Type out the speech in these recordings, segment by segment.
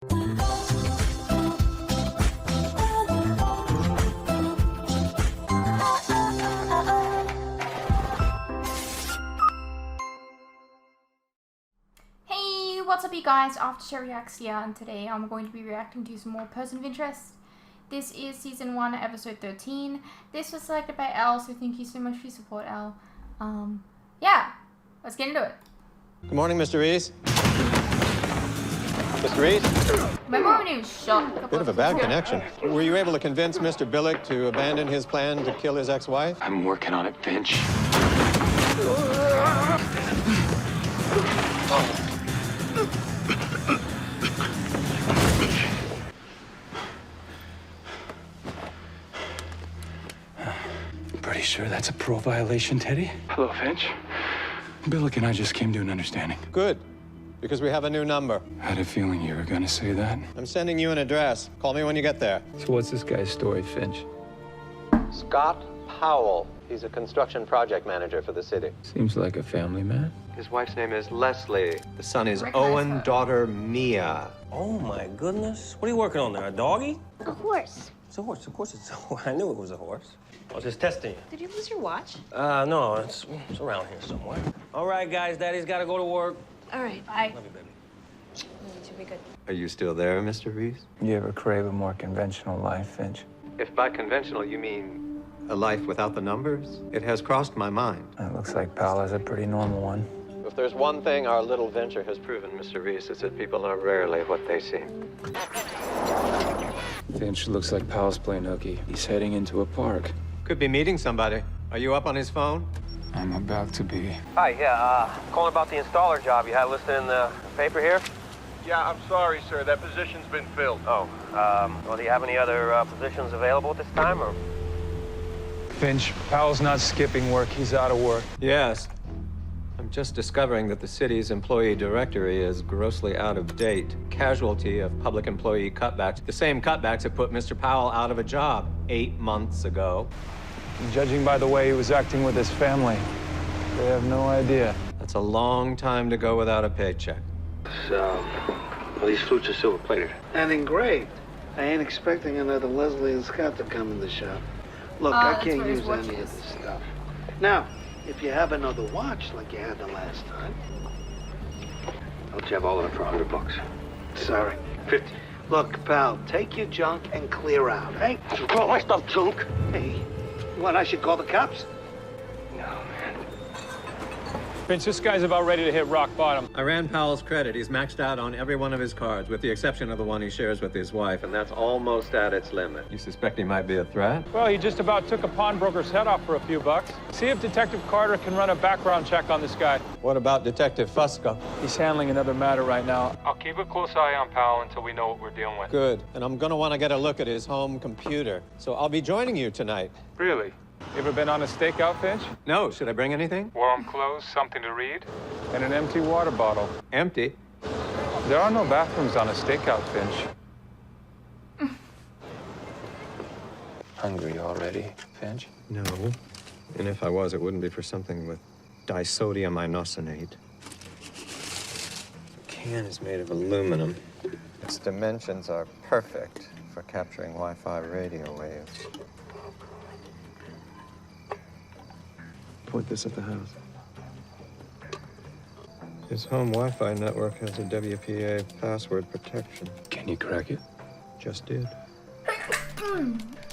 Hey, what's up you guys, After Reacts here, and today I'm going to be reacting to some more Person of Interest. This is Season 1, Episode 13. This was selected by Elle, so thank you so much for your support, Elle. Yeah, let's get into it. Good morning, Mr. Reese. Mr. Reese? Remember when he was shot? Bit of a bad connection. Were you able to convince Mr. Billick to abandon his plan to kill his ex-wife? I'm working on it, Finch. Pretty sure that's a parole violation, Teddy. Hello, Finch. Billick and I just came to an understanding. Good, because we have a new number. I had a feeling you were gonna say that. I'm sending you an address. Call me when you get there. So what's this guy's story, Finch? Scott Powell. He's a construction project manager for the city. Seems like a family man. His wife's name is Leslie. The son is Recognize Owen, her. daughter Mia. Oh my goodness. What are you working on there? A doggy? A horse. It's a horse. Of course it's a horse. I knew it was a horse. I was just testing you. Did you lose your watch? No, it's around here somewhere. All right, guys, Daddy's got to go to work. All right. Bye. Love you, baby. You two be good. Are you still there, Mr. Reese? You ever crave a more conventional life, Finch? If by conventional you mean a life without the numbers, it has crossed my mind. It looks like Powell has a pretty normal one. If there's one thing our little venture has proven, Mr. Reese, it's that people are rarely what they seem. Finch looks like Powell's playing hooky. He's heading into a park. Could be meeting somebody. Are you up on his phone? I'm about to be. Hi, yeah, calling about the installer job you had listed in the paper here. Yeah, I'm sorry, sir. That position's been filled. Oh, well, do you have any other positions available at this time, or? Finch, Powell's not skipping work. He's out of work. Yes. I'm just discovering that the city's employee directory is grossly out of date. Casualty of public employee cutbacks. The same cutbacks that put Mr. Powell out of a job 8 months ago. Judging by the way he was acting with his family, they have no idea. That's a long time to go without a paycheck. So, well, these flutes are silver plated. And engraved. I ain't expecting another Leslie and Scott to come in the shop. Look, I that's can't where his use watch any is. of this stuff. Now, if you have another watch like you had the last time. I'll let you have all of it for $100. Sorry. 50. Look, pal, take your junk and clear out, hey? You call my stuff junk? Hey, you want I should call the cops? No, man. Finch, this guy's about ready to hit rock bottom. I ran Powell's credit. He's maxed out on every one of his cards, with the exception of the one he shares with his wife, and that's almost at its limit. You suspect he might be a threat? Well, he just about took a pawnbroker's head off for a few bucks. See if Detective Carter can run a background check on this guy. What about Detective Fusco? He's handling another matter right now. I'll keep a close eye on Powell until we know what we're dealing with. Good. And I'm gonna want to get a look at his home computer. So I'll be joining you tonight. Really? You ever been on a stakeout, Finch? No, should I bring anything? Warm clothes, something to read, and an empty water bottle. Empty. There are no bathrooms on a stakeout, Finch. Hungry already, Finch? No. And if I was, it wouldn't be for something with disodium inosinate. The can is made of aluminum. Its dimensions are perfect for capturing Wi-Fi radio waves. Point this at the house. His home Wi-Fi network has a WPA password protection. Can you crack it? Just did.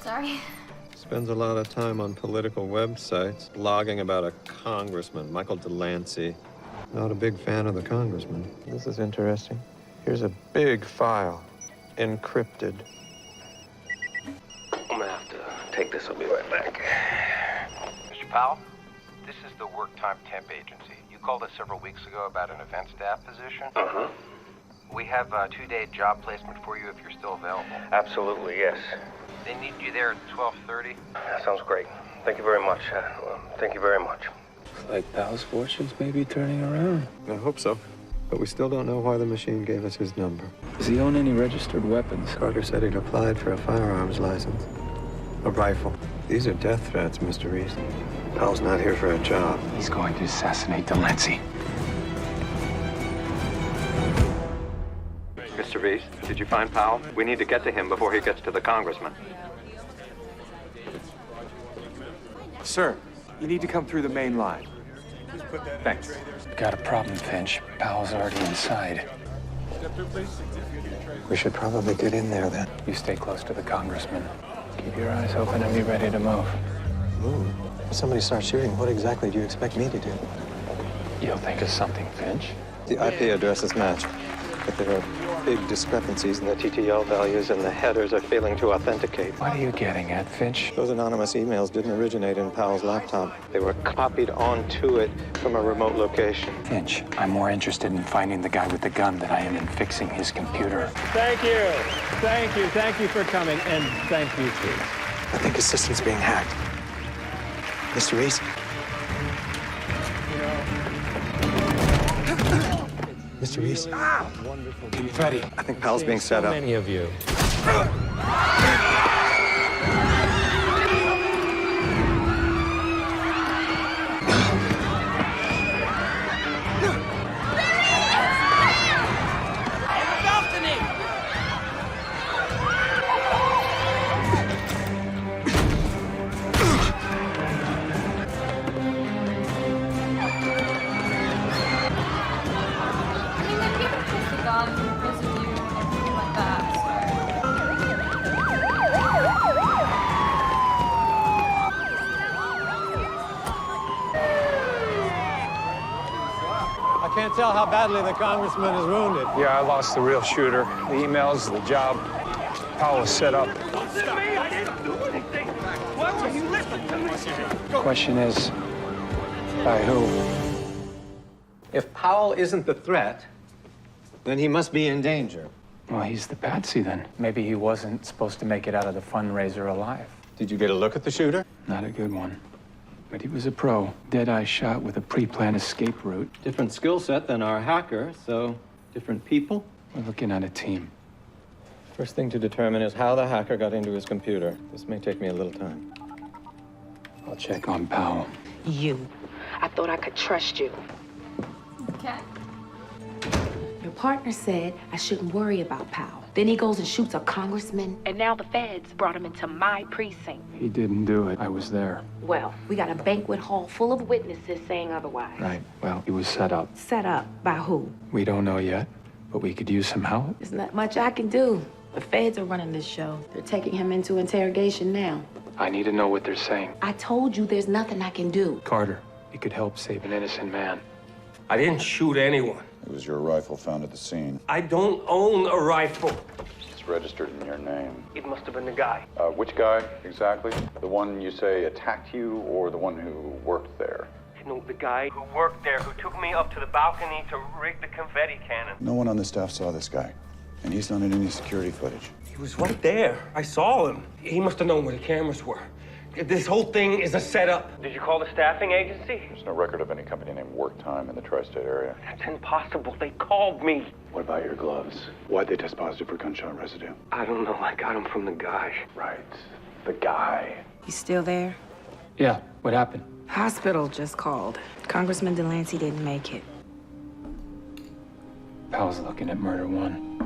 Sorry. Spends a lot of time on political websites, blogging about a congressman, Michael Delancey. Not a big fan of the congressman. This is interesting. Here's a big file, encrypted. I'm gonna have to take this. I'll be right back. Mr. Powell, this is the Work Time Temp Agency. You called us several weeks ago about an event staff position. Uh-huh. We have a 2-day job placement for you if you're still available. Absolutely, yes. They need you there at 12:30. That sounds great. Thank you very much. Thank you very much. Looks like Powell's fortunes may be turning around. I hope so. But we still don't know why the machine gave us his number. Does he own any registered weapons? Carter said he'd applied for a firearms license. A rifle. These are death threats, Mr. Reese. Powell's not here for a job. He's going to assassinate Delancey. It's Mr. Reese, did you find Powell? We need to get to him before he gets to the congressman. Sir, you need to come through the main line. Thanks. Got a problem, Finch. Powell's already inside. We should probably get in there then. You stay close to the congressman. Keep your eyes open and be ready to move. Move? If somebody starts shooting, what exactly do you expect me to do? You'll think of something, Finch. The IP addresses match, but there are big discrepancies in the TTL values, and the headers are failing to authenticate. What are you getting at, Finch? Those anonymous emails didn't originate in Powell's laptop. They were copied onto it from a remote location. Finch, I'm more interested in finding the guy with the gun than I am in fixing his computer. Thank you. Thank you. Thank you for coming, and thank you, too. I think his system's being hacked. Mr. Reese? Mr. Reese? Confetti. I think Powell's being set up. Many of you. I can't tell how badly the congressman is wounded. Yeah, I lost the real shooter. The emails, the job. Powell was set up. Question is, by who? If Powell isn't the threat, then he must be in danger. Well, he's the patsy then. Maybe he wasn't supposed to make it out of the fundraiser alive. Did you get a look at the shooter? Not a good one. But he was a pro. Dead-eye shot with a pre-planned escape route. Different skill set than our hacker, so different people. We're looking at a team. First thing to determine is how the hacker got into his computer. This may take me a little time. I'll check on Powell. You. I thought I could trust you. Okay. Your partner said I shouldn't worry about Powell. Then he goes and shoots a congressman, and now the feds brought him into my precinct. He didn't do it. I was there. Well, we got a banquet hall full of witnesses saying otherwise. Right. Well, he was set up. Set up by who? We don't know yet, but we could use some help. There's not much I can do. The feds are running this show. They're taking him into interrogation now. I need to know what they're saying. I told you there's nothing I can do. Carter, you could help save an innocent man. I didn't shoot anyone. It was your rifle found at the scene. I don't own a rifle. It's registered in your name. It must have been the guy. Which guy, exactly? The one you say attacked you, or the one who worked there? No, the guy who worked there, who took me up to the balcony to rig the confetti cannon. No one on the staff saw this guy, and he's not in any security footage. He was right there. I saw him. He must have known where the cameras were. This whole thing is a setup. Did you call the staffing agency? There's no record of any company named Work Time in the tri-state area. That's impossible. They called me. What about your gloves? Why'd they test positive for gunshot residue? I don't know. I got them from the guy. Right. The guy. You still there? Yeah, what happened? Hospital just called. Congressman Delancey didn't make it. Powell's looking at murder one.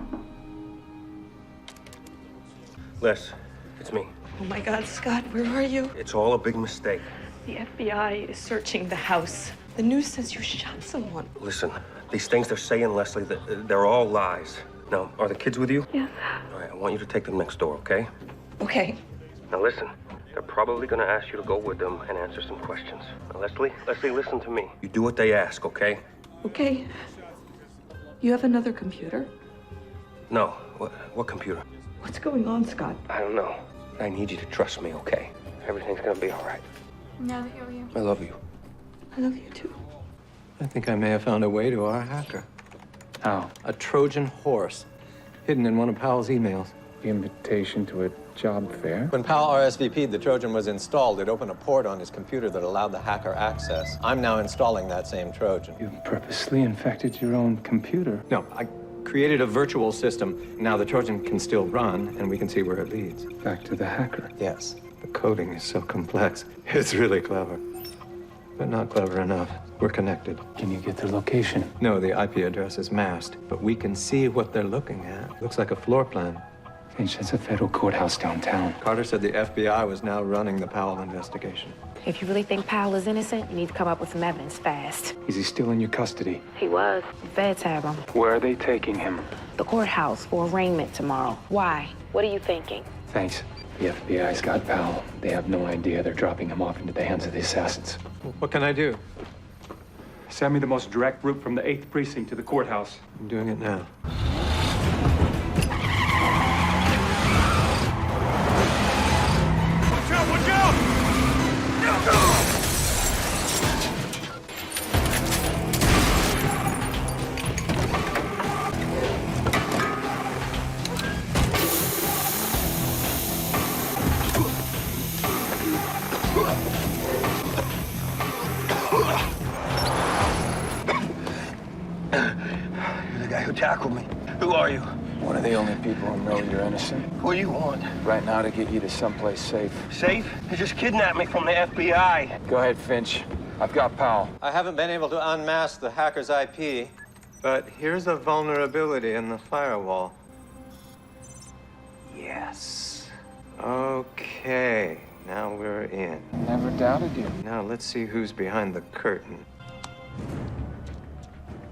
Les, it's me. Oh my God, Scott, where are you? It's all a big mistake. The FBI is searching the house. The news says you shot someone. Listen, these things they're saying, Leslie, they're all lies. Now, are the kids with you? Yes. All right, I want you to take them next door, okay? Okay. Now listen, they're probably gonna ask you to go with them and answer some questions. Now, Leslie, listen to me. You do what they ask, okay? Okay. You have another computer? No, what computer? What's going on, Scott? I don't know. I need you to trust me, okay? Everything's gonna be all right. Now that you're you. I love you. I love you too. I think I may have found a way to our hacker. How? A Trojan horse, hidden in one of Powell's emails. The invitation to a job fair? When Powell RSVP'd, the Trojan was installed. It opened a port on his computer that allowed the hacker access. I'm now installing that same Trojan. You purposely infected your own computer. No, I created a virtual system. Now the Trojan can still run, and we can see where it leads. Back to the hacker. Yes, the coding is so complex. It's really clever. but not clever enough. We're connected. Can you get the location? No, the IP address is masked, but we can see what they're looking at. Looks like a floor plan. Finch, that's a federal courthouse downtown. Carter said the FBI was now running the Powell investigation. If you really think Powell is innocent, you need to come up with some evidence fast. Is he still in your custody? He was. The feds have him. Where are they taking him? The courthouse for arraignment tomorrow. Why? What are you thinking? Thanks. The FBI's got Powell. They have no idea they're dropping him off into the hands of the assassins. What can I do? Send me the most direct route from the 8th precinct to the courthouse. I'm doing it now. Watch out! Watch out! No! You're the guy who tackled me. Who are you? One of the only people who know you're innocent. What do you want? Right now to get you to someplace safe. Safe? They just kidnapped me from the FBI. Go ahead, Finch. I've got Powell. I haven't been able to unmask the hacker's IP, but here's a vulnerability in the firewall. Yes. Okay, now we're in. Never doubted you. Now let's see who's behind the curtain.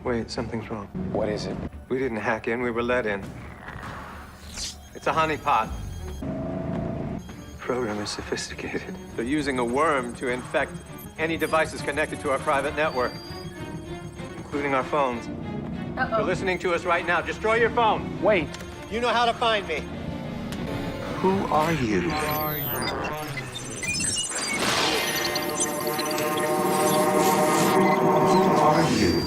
Wait, something's wrong. What is it? We didn't hack in, we were let in. It's a honeypot. Program is sophisticated. They're using a worm to infect any devices connected to our private network, including our phones. They're listening to us right now. Destroy your phone. Wait. You know how to find me. Who are you? Who are you?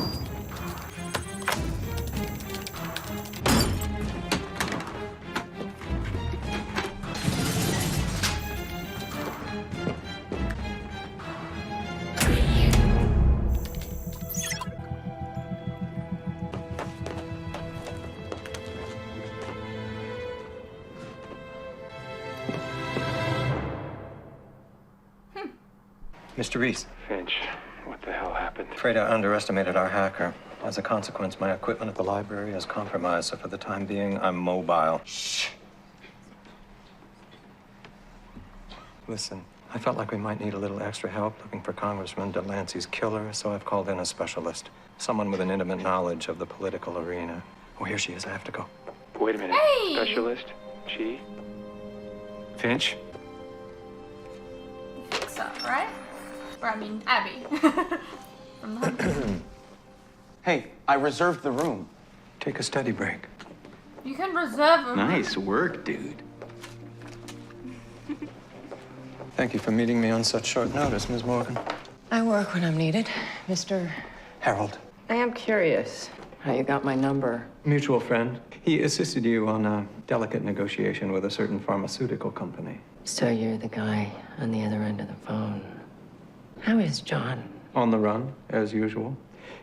Mr. Reese. Finch, what the hell happened? Afraid I underestimated our hacker. As a consequence, my equipment at the library is compromised, so for the time being, I'm mobile. Shh. Listen, I felt like we might need a little extra help looking for Congressman Delancey's killer, so I've called in a specialist. Someone with an intimate knowledge of the political arena. Oh, here she is. I have to go. Wait a minute. Hey! Specialist? She? Finch? So, right? Or I mean, Abby. From the Hunt. Hey, I reserved the room. Take a study break. You can reserve a Nice work, dude. Thank you for meeting me on such short notice, Ms. Morgan. I work when I'm needed, Mr. Harold. I am curious how you got my number. Mutual friend. He assisted you on a delicate negotiation with a certain pharmaceutical company. So you're the guy on the other end of the phone. How is John? On the run, as usual.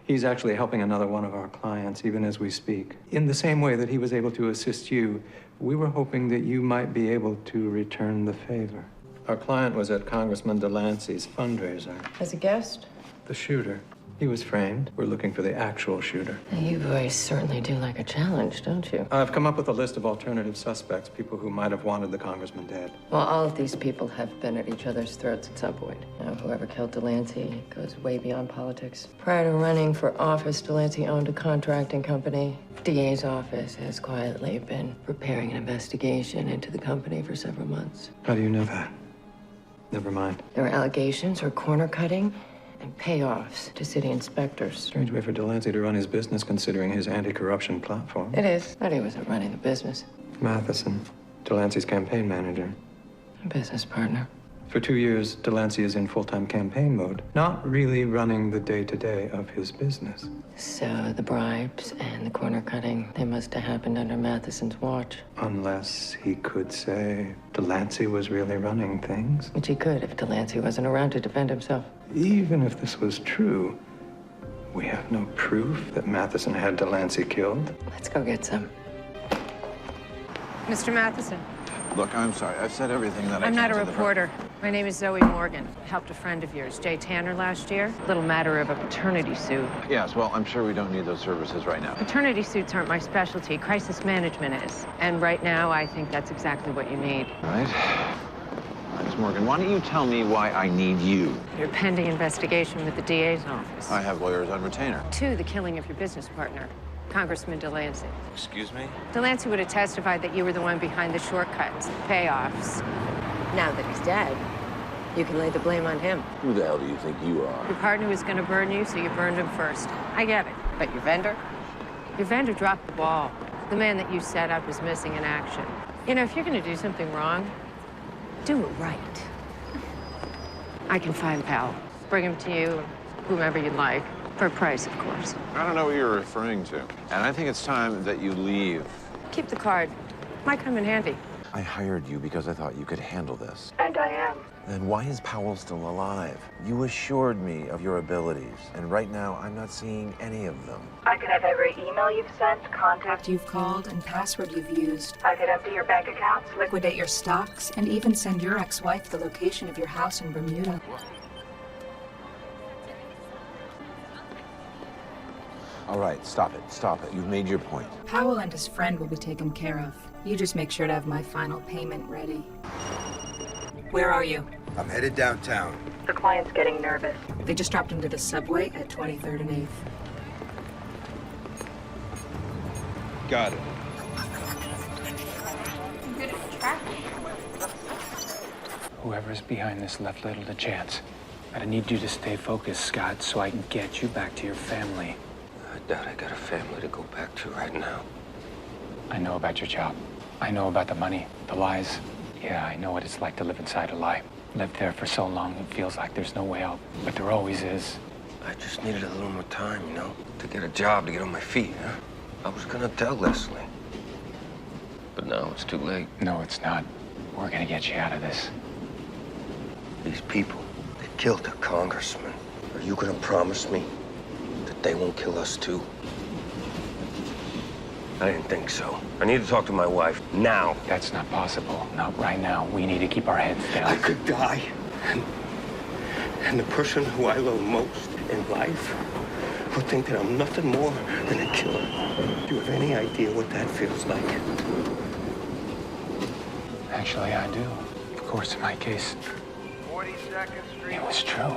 He's actually helping another one of our clients, even as we speak. In the same way that he was able to assist you, we were hoping that you might be able to return the favor. Our client was at Congressman Delancey's fundraiser. As a guest? The shooter. He was framed. We're looking for the actual shooter. You boys certainly do like a challenge, don't you? I've come up with a list of alternative suspects, people who might have wanted the congressman dead. Well, all of these people have been at each other's throats at some point. Now, whoever killed Delancey goes way beyond politics. Prior to running for office, Delancey owned a contracting company. DA's office has quietly been preparing an investigation into the company for several months. How do you know that? Never mind. There were allegations or corner cutting and payoffs to city inspectors. Strange way for Delancey to run his business, considering his anti-corruption platform. It is, but he wasn't running the business. Matheson, Delancey's campaign manager. A business partner. For 2 years, Delancey is in full-time campaign mode, not really running the day-to-day of his business. So the bribes and the corner cutting, they must have happened under Matheson's watch. Unless he could say Delancey was really running things. Which he could if Delancey wasn't around to defend himself. Even if this was true, we have no proof that Matheson had Delancey killed. Let's go get some. Mr. Matheson. Look, I'm sorry. I've said everything that I I'm can not a to the reporter. My name is Zoe Morgan. Helped a friend of yours, Jay Tanner, last year. Little matter of a paternity suit. Yes, well, I'm sure we don't need those services right now. Paternity suits aren't my specialty. Crisis management is. And right now, I think that's exactly what you need. All right. Miss Morgan, why don't you tell me why I need you? Your pending investigation with the DA's office. I have lawyers on retainer. 2, the killing of your business partner, Congressman Delancey. Excuse me? Delancey would have testified that you were the one behind the shortcuts, payoffs. Now that he's dead, you can lay the blame on him. Who the hell do you think you are? Your partner was gonna burn you, so you burned him first. I get it. But your vendor? Your vendor dropped the ball. The man that you set up is missing in action. You know, if you're gonna do something wrong, do it right. I can find Pal. Bring him to you, whomever you'd like. For a price, of course. I don't know what you're referring to. And I think it's time that you leave. Keep the card. Might come in handy. I hired you because I thought you could handle this. And I am. Then why is Powell still alive? You assured me of your abilities, and right now I'm not seeing any of them. I could have every email you've sent, contact you've called, and password you've used. I could empty your bank accounts, liquidate your stocks, and even send your ex-wife the location of your house in Bermuda. All right, stop it. Stop it. You've made your point. Powell and his friend will be taken care of. You just make sure to have my final payment ready. Where are you? I'm headed downtown. The client's getting nervous. They just dropped into the subway at 23rd and 8th. Got it. Good at tracking. Whoever's behind this left Little a chance. But I need you to stay focused, Scott, so I can get you back to your family. I doubt I got a family to go back to right now. I know about your job. I know about the money, the lies. Yeah, I know what it's like to live inside a lie. Lived there for so long, it feels like there's no way out. But there always is. I just needed a little more time, you know, to get a job, to get on my feet, huh? I was gonna tell Leslie. But now it's too late. No, it's not. We're gonna get you out of this. These people, they killed a congressman. Are you gonna promise me that they won't kill us too? I didn't think so. I need to talk to my wife now. That's not possible. Not right now. We need to keep our heads down. I could die. And the person who I love most in life will think that I'm nothing more than a killer. Do you have any idea what that feels like? Actually, I do. Of course, in my case, 42nd Street. it was true.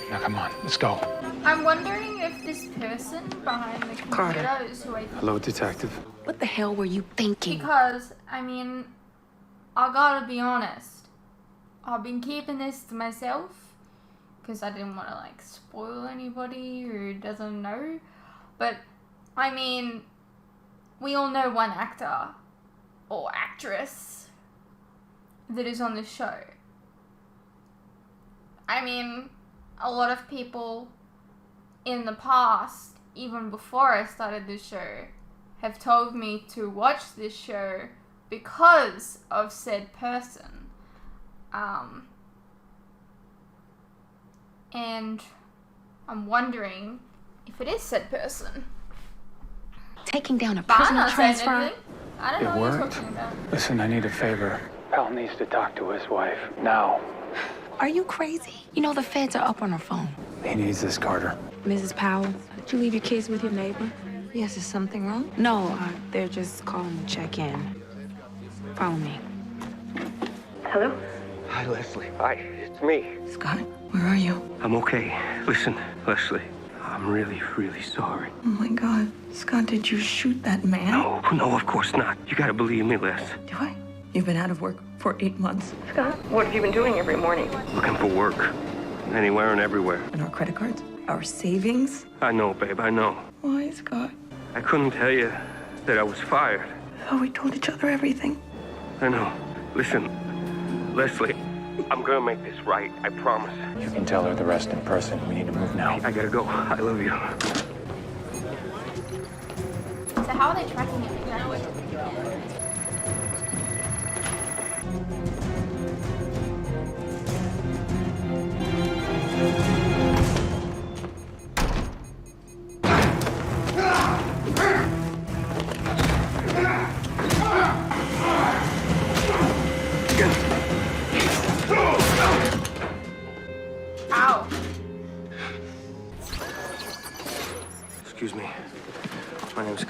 Now, come on, let's go. I'm wondering if this person behind the computer is who I think. Hello, detective. What the hell were you thinking? Because, I mean, I gotta be honest. I've been keeping this to myself because I didn't want to, like, spoil anybody who doesn't know. But, I mean, we all know one actor or actress that is on this show. I mean, a lot of people in the past, even before I started this show, have told me to watch this show because of said person. And I'm wondering if it is said person. Taking down a But I'm personal not saying transfer? anything. I don't know It what you're worked. talking about. Listen, I need a favor. Pal needs to talk to his wife now. Are you crazy? You know the feds are up on her phone. He needs this, Carter. Mrs. Powell, did you leave your kids with your neighbor? Yes, is something wrong? No, they're just calling to check in. Follow me. Hello? Hi, Leslie. Hi, it's me. Scott, where are you? I'm okay. Listen, Leslie, I'm really, really sorry. Oh my God. Scott, did you shoot that man? No, of course not. You gotta believe me, Les. Do I? You've been out of work for 8 months. Scott, what have you been doing every morning? Looking for work. Anywhere and everywhere. And our credit cards? Our savings? I know, babe, I know. Why, Scott? I couldn't tell you that I was fired. Oh, we told each other everything. I know. Listen, Leslie, I'm gonna make this right. I promise. You can tell her the rest in person. We need to move now. I gotta go. I love you. So how are they tracking it exactly?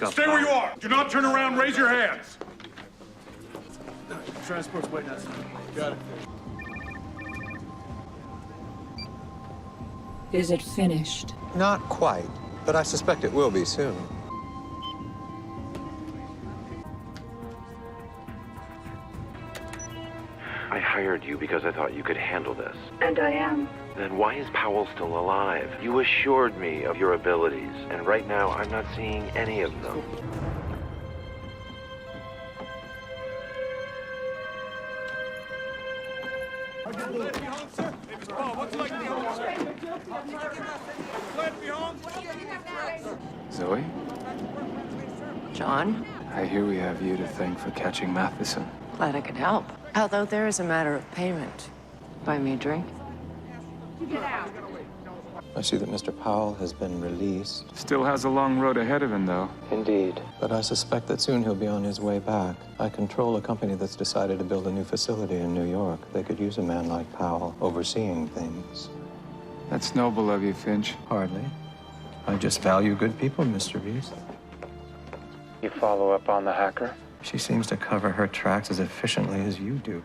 handcuffs. Stay where you are. Do not turn around. Raise your hands. Transport's waiting outside. Got it. Is it finished? Not quite, but I suspect it will be soon. I hired you because I thought you could handle this. And I am. Then why is Powell still alive? You assured me of your abilities, and right now I'm not seeing any of them. Zoe? John, I hear we have you to thank for catching Matheson. glad I could help. Although there is a matter of payment. Buy me a drink. I see that Mr. Powell has been released. Still has a long road ahead of him, though. Indeed. But I suspect that soon he'll be on his way back. I control a company that's decided to build a new facility in New York. They could use a man like Powell overseeing things. That's noble of you, Finch. Hardly. I just value good people, Mr. Reese. You follow up on the hacker? She seems to cover her tracks as efficiently as you do.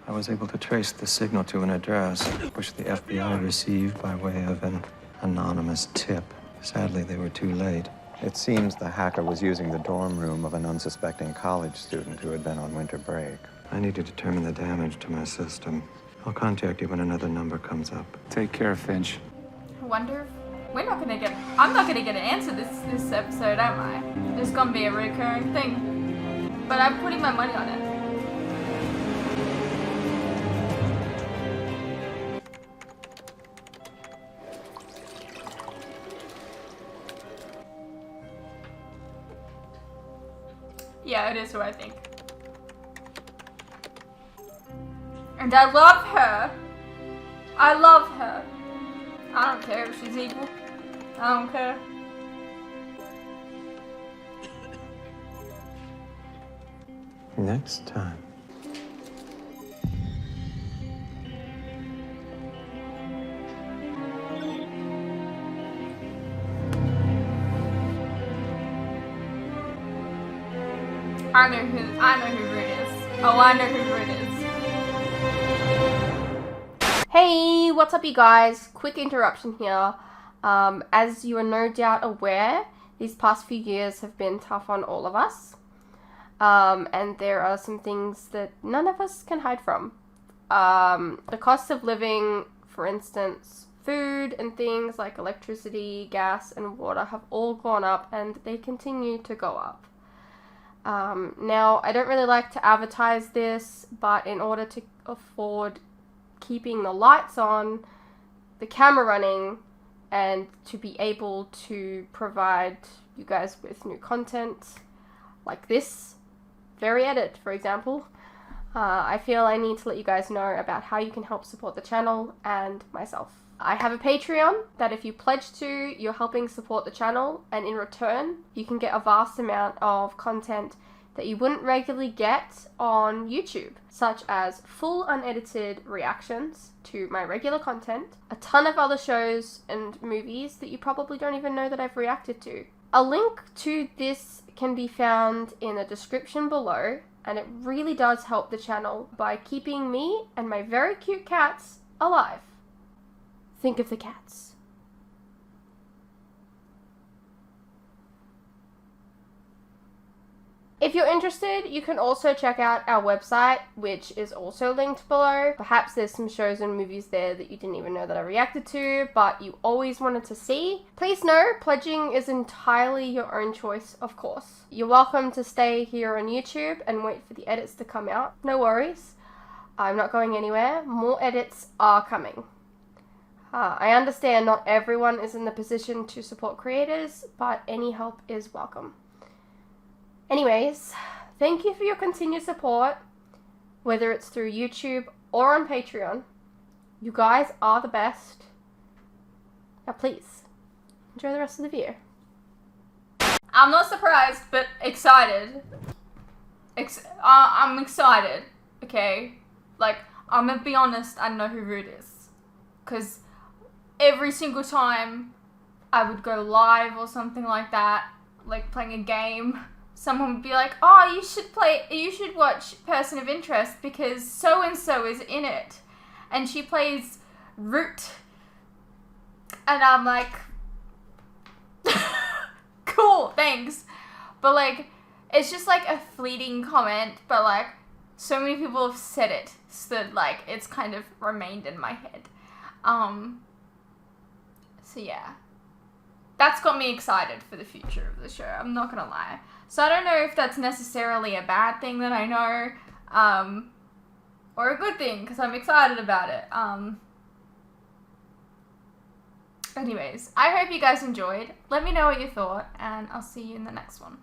I was able to trace the signal to an address, which the FBI received by way of an anonymous tip. Sadly, they were too late. It seems the hacker was using the dorm room of an unsuspecting college student who had been on winter break. I need to determine the damage to my system. I'll contact you when another number comes up. Take care, Finch. I wonder if I'm not gonna get an answer this episode, am I? It's gonna be a recurring thing. But I'm putting my money on it. Yeah, it is who I think. And I love her. I love her. I don't care if she's evil. I don't care. Next time. I know who Root is. Oh, I know who Root is. Hey, what's up you guys? Quick interruption here. As you are no doubt aware, these past few years have been tough on all of us. And there are some things that none of us can hide from. The cost of living, for instance, food and things like electricity, gas, and water have all gone up, and they continue to go up. Now, I don't really like to advertise this, but in order to afford keeping the lights on, the camera running, and to be able to provide you guys with new content like this very edit, for example, I feel I need to let you guys know about how you can help support the channel and myself. I have a Patreon that if you pledge to, you're helping support the channel, and in return, you can get a vast amount of content that you wouldn't regularly get on YouTube, such as full unedited reactions to my regular content, a ton of other shows and movies that you probably don't even know that I've reacted to. A link to this can be found in the description below, and it really does help the channel by keeping me and my very cute cats alive. Think of the cats. If you're interested, you can also check out our website, which is also linked below. Perhaps there's some shows and movies there that you didn't even know that I reacted to, but you always wanted to see. Please know, pledging is entirely your own choice, of course. You're welcome to stay here on YouTube and wait for the edits to come out. No worries. I'm not going anywhere. More edits are coming. I understand not everyone is in the position to support creators, but any help is welcome. Anyways, thank you for your continued support, whether it's through YouTube or on Patreon. You guys are the best. Now please, enjoy the rest of the video. I'm not surprised, but excited. I'm excited, okay? Like, I'm gonna be honest, I know who Root is. Because every single time I would go live or something like that, like playing a game, someone would be like, oh, you should watch Person of Interest because so and so is in it, and she plays Root, and I'm like, cool, thanks. But like, it's just like a fleeting comment, but like, so many people have said it, so that like, it's kind of remained in my head. So yeah. That's got me excited for the future of the show, I'm not gonna lie. So I don't know if that's necessarily a bad thing that I know, or a good thing, because I'm excited about it. Anyways, I hope you guys enjoyed. Let me know what you thought, and I'll see you in the next one.